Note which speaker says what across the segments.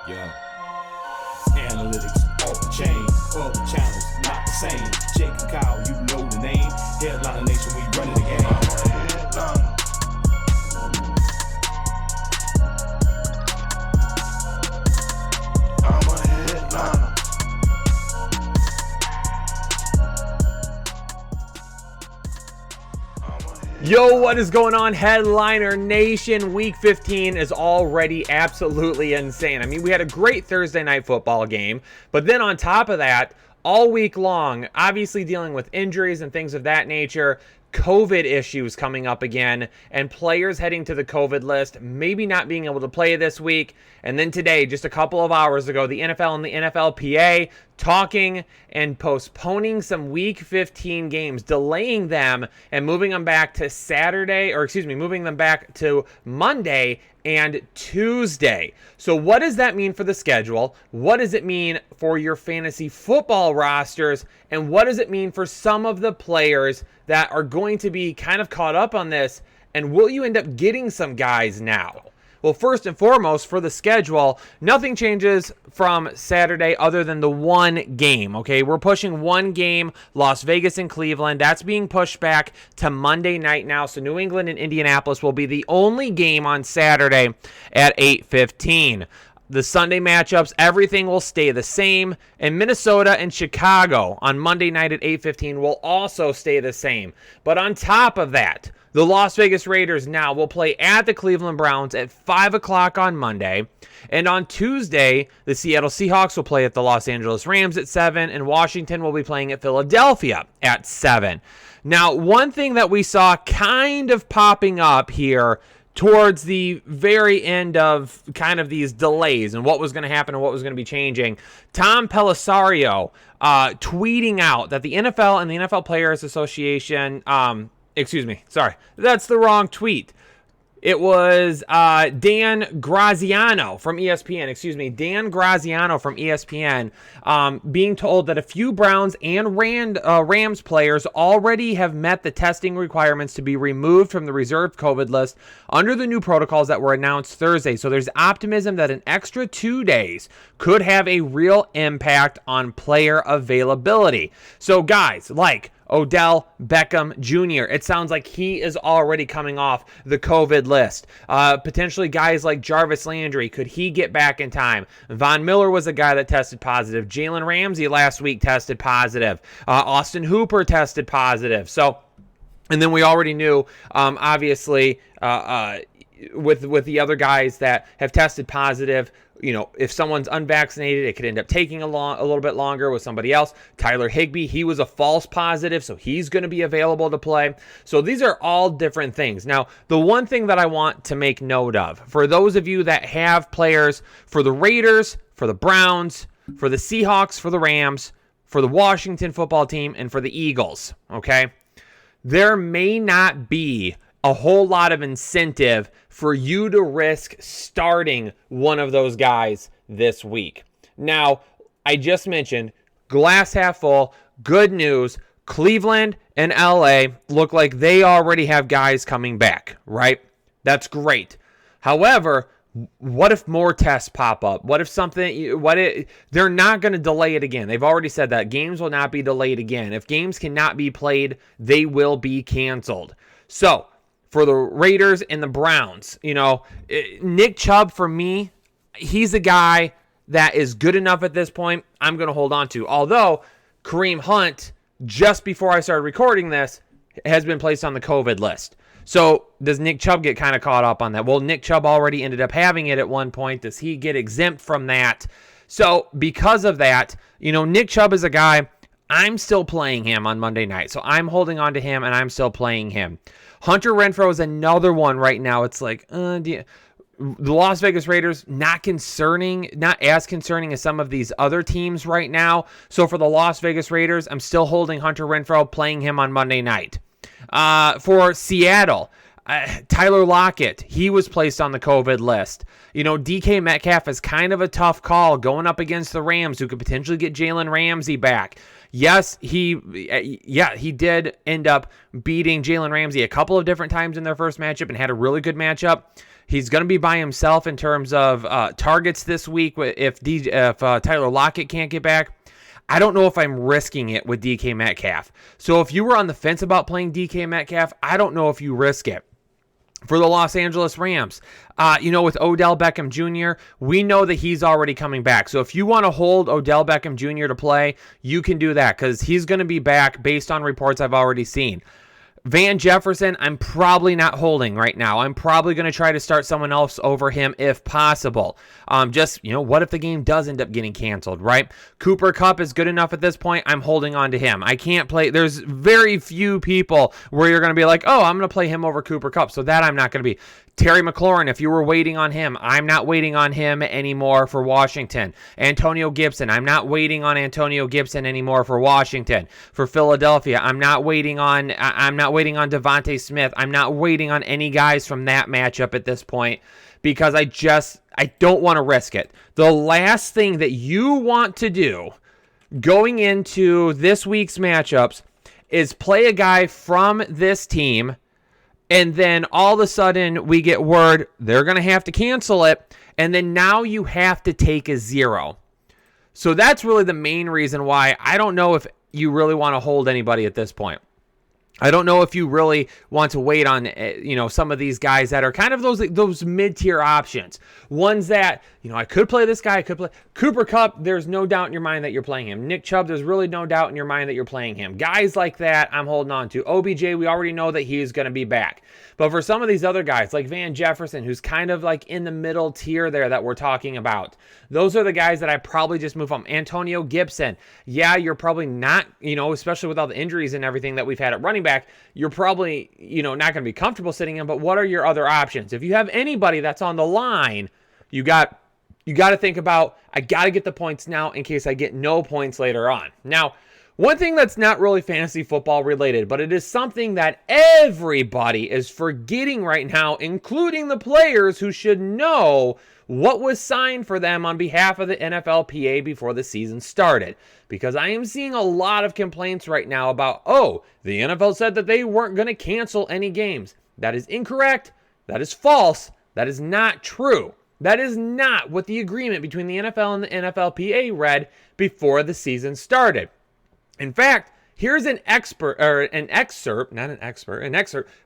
Speaker 1: Yeah. Analytics off the chain, other channels not the same. Jake and Kyle, you know the name. Headliner Nation, we running the game. I'm a headliner.
Speaker 2: Yo, what is going on, Headliner Nation? Week 15 is already absolutely insane. I mean, we had a great Thursday night football game, but then on top of that, all week long, obviously dealing with injuries and things of that nature, COVID issues coming up again, and players heading to the COVID list, maybe not being able to play this week. And then today, just a couple of hours ago, the NFL and the NFLPA talking and postponing some Week 15 games, delaying them and moving them back to moving them back to Monday and Tuesday. So what does that mean for the schedule? What does it mean for your fantasy football rosters? And what does it mean for some of the players that are going to be kind of caught up on this? And will you end up getting some guys now? Well, first and foremost, for the schedule, nothing changes from Saturday other than the one game, okay? We're pushing one game, Las Vegas and Cleveland. That's being pushed back to Monday night now, so New England and Indianapolis will be the only game on Saturday at 8:15. The Sunday matchups, everything will stay the same, and Minnesota and Chicago on Monday night at 8:15 will also stay the same. But on top of that, the Las Vegas Raiders now will play at the Cleveland Browns at 5 o'clock on Monday. And on Tuesday, the Seattle Seahawks will play at the Los Angeles Rams at 7, and Washington will be playing at Philadelphia at 7. Now, one thing that we saw kind of popping up here towards the very end of kind of these delays and what was going to happen and what was going to be changing, Tom Pelissero tweeting out that the NFL and the NFL Players Association, that's the wrong tweet. It was Dan Graziano from ESPN, Dan Graziano from ESPN, being told that a few Browns and Rams players already have met the testing requirements to be removed from the reserved COVID list under the new protocols that were announced Thursday. So there's optimism that an extra 2 days could have a real impact on player availability. So guys like Odell Beckham Jr., it sounds like he is already coming off the COVID list. Potentially guys like Jarvis Landry, could he get back in time? Von Miller was a guy that tested positive. Jalen Ramsey last week tested positive. Austin Hooper tested positive. So, and then we already knew, obviously, with the other guys that have tested positive, you know, if someone's unvaccinated, it could end up taking a little bit longer with somebody else. Tyler Higbee, he was a false positive, so he's going to be available to play. So these are all different things. Now, the one thing that I want to make note of, for those of you that have players for the Raiders, for the Browns, for the Seahawks, for the Rams, for the Washington football team, and for the Eagles, okay? There may not be a whole lot of incentive for you to risk starting one of those guys this week. Now, I just mentioned glass half full, good news. Cleveland and LA look like they already have guys coming back, right? That's great. However, what if more tests pop up? They're not going to delay it again. They've already said that games will not be delayed again. If games cannot be played, they will be canceled. So, for the Raiders and the Browns, Nick Chubb, for me, he's a guy that is good enough at this point. I'm going to hold on to. Although Kareem Hunt, just before I started recording this, has been placed on the COVID list. So does Nick Chubb get kind of caught up on that? Well, Nick Chubb already ended up having it at one point. Does he get exempt from that? So because of that, Nick Chubb is a guy, I'm still playing him on Monday night. So I'm holding on to him and I'm still playing him. Hunter Renfrow is another one right now. It's like, the Las Vegas Raiders, not as concerning as some of these other teams right now. So for the Las Vegas Raiders, I'm still holding Hunter Renfrow, playing him on Monday night. For Seattle, Tyler Lockett, he was placed on the COVID list. DK Metcalf is kind of a tough call going up against the Rams, who could potentially get Jalen Ramsey back. Yes, he did end up beating Jalen Ramsey a couple of different times in their first matchup and had a really good matchup. He's going to be by himself in terms of targets this week if Tyler Lockett can't get back. I don't know if I'm risking it with DK Metcalf. So if you were on the fence about playing DK Metcalf, I don't know if you risk it. For the Los Angeles Rams, with Odell Beckham Jr., we know that he's already coming back. So if you want to hold Odell Beckham Jr. to play, you can do that because he's going to be back based on reports I've already seen. Van Jefferson, I'm probably not holding right now. I'm probably going to try to start someone else over him if possible. What if the game does end up getting canceled, right? Cooper Kupp is good enough at this point. I'm holding on to him. I can't play. There's very few people where you're going to be like, oh, I'm going to play him over Cooper Kupp. So that I'm not going to be. Terry McLaurin, if you were waiting on him, I'm not waiting on him anymore for Washington. Antonio Gibson, I'm not waiting on Antonio Gibson anymore for Washington. For Philadelphia, I'm not waiting on Devontae Smith. I'm not waiting on any guys from that matchup at this point because I don't want to risk it. The last thing that you want to do going into this week's matchups is play a guy from this team, and then all of a sudden we get word they're going to have to cancel it, and then now you have to take a 0. So that's really the main reason why I don't know if you really want to hold anybody at this point. I don't know if you really want to wait on, some of these guys that are kind of those mid-tier options. Ones that, I could play this guy, I could play Cooper Kupp. There's no doubt in your mind that you're playing him. Nick Chubb, there's really no doubt in your mind that you're playing him. Guys like that, I'm holding on to. OBJ, we already know that he's going to be back. But for some of these other guys, like Van Jefferson, who's kind of like in the middle tier there that we're talking about, those are the guys that I probably just move on. Antonio Gibson, yeah, you're probably not, especially with all the injuries and everything that we've had at running back, you're probably, not going to be comfortable sitting him, but what are your other options? If you have anybody that's on the line, you got to think about, I got to get the points now in case I get no points later on. Now, one thing that's not really fantasy football related, but it is something that everybody is forgetting right now, including the players who should know what was signed for them on behalf of the NFLPA before the season started. Because I am seeing a lot of complaints right now about, the NFL said that they weren't going to cancel any games. That is incorrect. That is false. That is not true. That is not what the agreement between the NFL and the NFLPA read before the season started. In fact, here's an excerpt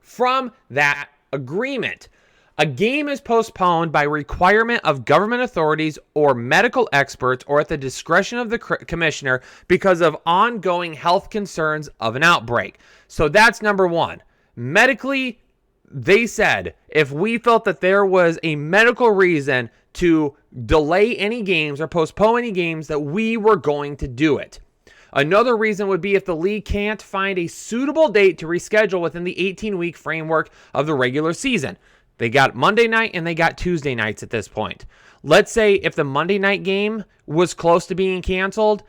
Speaker 2: from that agreement. A game is postponed by requirement of government authorities or medical experts or at the discretion of the commissioner because of ongoing health concerns of an outbreak. So that's number one. Medically, they said if we felt that there was a medical reason to delay any games or postpone any games, that we were going to do it. Another reason would be if the league can't find a suitable date to reschedule within the 18-week framework of the regular season. They got Monday night and they got Tuesday nights at this point. Let's say if the Monday night game was close to being canceled,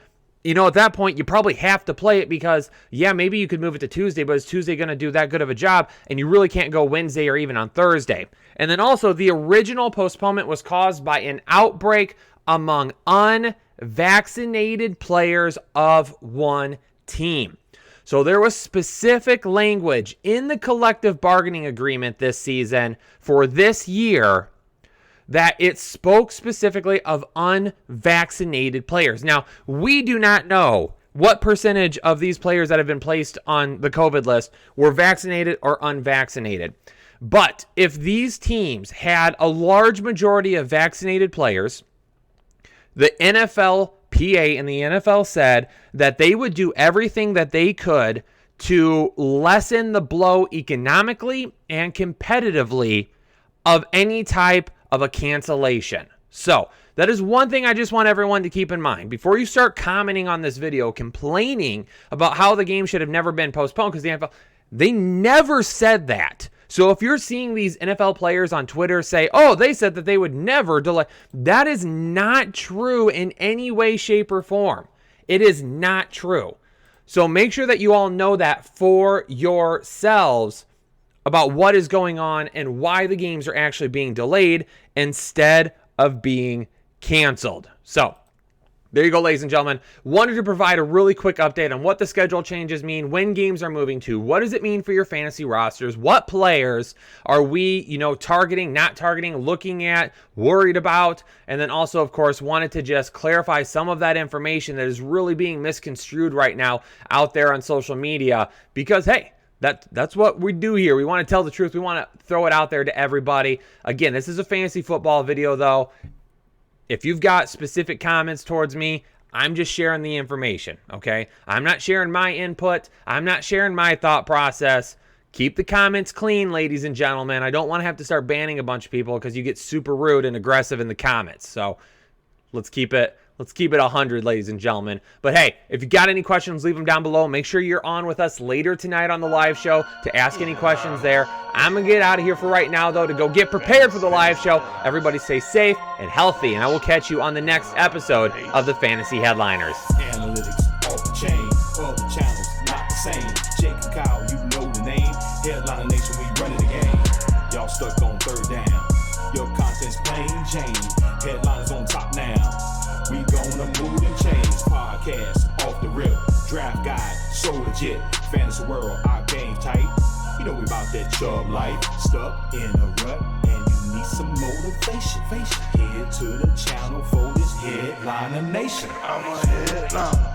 Speaker 2: at that point, you probably have to play it because, maybe you could move it to Tuesday, but is Tuesday going to do that good of a job? And you really can't go Wednesday or even on Thursday. And then also, the original postponement was caused by an outbreak among unvaccinated players of one team. So there was specific language in the collective bargaining agreement this season for this year that it spoke specifically of unvaccinated players. Now, we do not know what percentage of these players that have been placed on the COVID list were vaccinated or unvaccinated. But if these teams had a large majority of vaccinated players, the NFLPA and the NFL said that they would do everything that they could to lessen the blow economically and competitively of any type of a cancellation. So that is one thing I just want everyone to keep in mind. Before you start commenting on this video, complaining about how the game should have never been postponed because the NFL, they never said that. So if you're seeing these NFL players on Twitter say, they said that they would never delay, that is not true in any way, shape, or form. It is not true. So make sure that you all know that for yourselves about what is going on and why the games are actually being delayed instead of being canceled. So there you go, ladies and gentlemen. Wanted to provide a really quick update on what the schedule changes mean, when games are moving to, what does it mean for your fantasy rosters, what players are we, targeting, not targeting, looking at, worried about, and then also, of course, wanted to just clarify some of that information that is really being misconstrued right now out there on social media because, hey, that's what we do here. We want to tell the truth. We want to throw it out there to everybody. Again, this is a fantasy football video, though. If you've got specific comments towards me, I'm just sharing the information, okay? I'm not sharing my input. I'm not sharing my thought process. Keep the comments clean, ladies and gentlemen. I don't want to have to start banning a bunch of people because you get super rude and aggressive in the comments. So let's keep it 100, ladies and gentlemen. But hey, if you got any questions, leave them down below. Make sure you're on with us later tonight on the live show to ask any questions there. I'm going to get out of here for right now, though, to go get prepared for the live show. Everybody stay safe and healthy, and I will catch you on the next episode of the Fantasy Headliners.
Speaker 1: Analytics off the chain, other channels not the same. Jake and Kyle, you know the name. Headliner Nation, we running the game. Y'all stuck on third down. Your content's plain Jane. Headliners on top now. We gonna move and change. Podcast off the rip. Draft guide, so legit. Fantasy world, our game tight. You know we about that chub life. Stuck in a rut and you need some motivation. Head to the channel for this Headliner Nation.
Speaker 3: I'm a headliner.